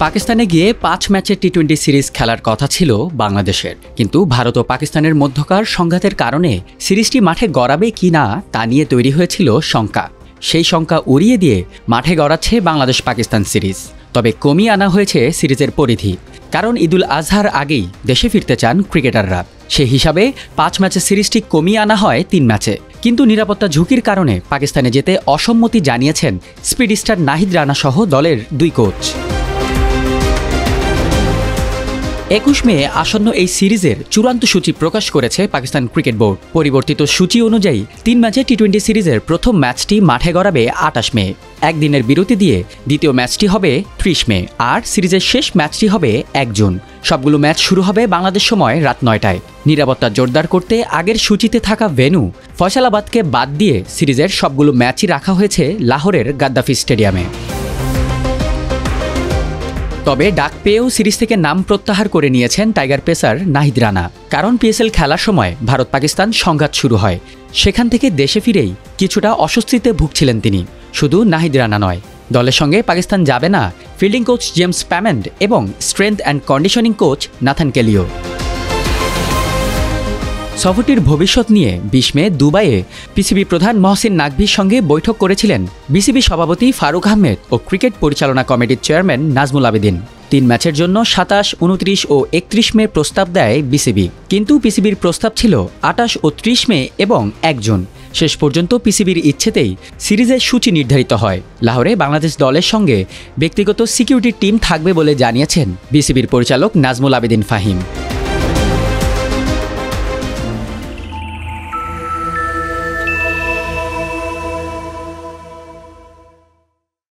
পাকিস্তানে গিয়ে ৫ ম্যাচের টি-20 সিরিজ খেলার কথা ছিল বাংলাদেশের, কিন্তু ভারত ও পাকিস্তানের মধ্যকার সংঘাতের কারণে সিরিজটি মাঠে গড়াবে কিনা তা নিয়ে তৈরি হয়েছিল শঙ্কা। সেই শঙ্কা উড়িয়ে দিয়ে মাঠে গড়াচ্ছে বাংলাদেশ পাকিস্তান সিরিজ। তবে কমিয়ে আনা হয়েছে সিরিজের পরিধি, কারণ ঈদুল আজহার আগেই দেশে ফিরতে চান ক্রিকেটাররা। সেই হিসাবে ৫ ম্যাচের সিরিজটি কমিয়ে আনা হয় ৩ ম্যাচে। কিন্তু নিরাপত্তা ঝুঁকির কারণে পাকিস্তানে যেতে অসম্মতি জানিয়েছেন স্পিড স্টার নাহিদ রানা সহ দলের ২ কোচ। ২১ মে আসন্ন এই সিরিজের চূড়ান্ত সূচি প্রকাশ করেছে পাকিস্তান ক্রিকেট বোর্ড। পরিবর্তিত সূচি অনুযায়ী ৩ ম্যাচে টি-20 সিরিজের প্রথম ম্যাচটি মাঠে গড়াবে ২৮ মে, একদিনের বিরতি দিয়ে দ্বিতীয় ম্যাচটি হবে ৩০ মে, আর সিরিজের শেষ ম্যাচটি হবে ১ জুন। সবগুলো ম্যাচ শুরু হবে বাংলাদেশ সময় রাত ৯টায়। নিরাপত্তা জোরদার করতে আগের সূচিতে থাকা ভেন্যু ফয়সালাবাদকে বাদ দিয়ে সিরিজের সবগুলো ম্যাচই রাখা হয়েছে লাহোরের গাদ্দাফি স্টেডিয়ামে। তবে ডাক পেয়েও সিরিজ থেকে নাম প্রত্যাহার করে নিয়েছেন টাইগার পেসার নাহিদ রানা, কারণ পিএসএল খেলার সময় ভারত পাকিস্তান সংঘাত শুরু হয়। সেখান থেকে দেশে ফিরেই কিছুটা অস্বস্তিতে ভুগছিলেন তিনি। শুধু নাহিদ রানা নয়, দলের সঙ্গে পাকিস্তান যাবে না ফিল্ডিং কোচ জেমস প্যামেন্ড এবং strength and conditioning coach Nathan Kiley. সফরটির ভবিষ্যৎ নিয়ে ২০ মে দুবাইয়ে পিসিবি প্রধান মহসিন নাকভির সঙ্গে বৈঠক করেছিলেন বিসিবি সভাপতি ফারুক আহমেদ ও ক্রিকেট পরিচালনা কমিটির চেয়ারম্যান নাজমুল আবেদিন। ৩ ম্যাচের জন্য ২৭, ২৯ ও ৩১ মে প্রস্তাব দেয় বিসিবি, কিন্তু পিসিবির প্রস্তাব ছিল ২৮ ও ৩০ মে এবং ১ জুন। শেষ পর্যন্ত পিসিবির ইচ্ছেতেই সিরিজের সূচি নির্ধারিত হয়। লাহোরে বাংলাদেশ দলের সঙ্গে ব্যক্তিগত সিকিউরিটি টিম থাকবে বলে জানিয়েছেন বিসিবির পরিচালক নাজমুল আবেদিন ফাহিম।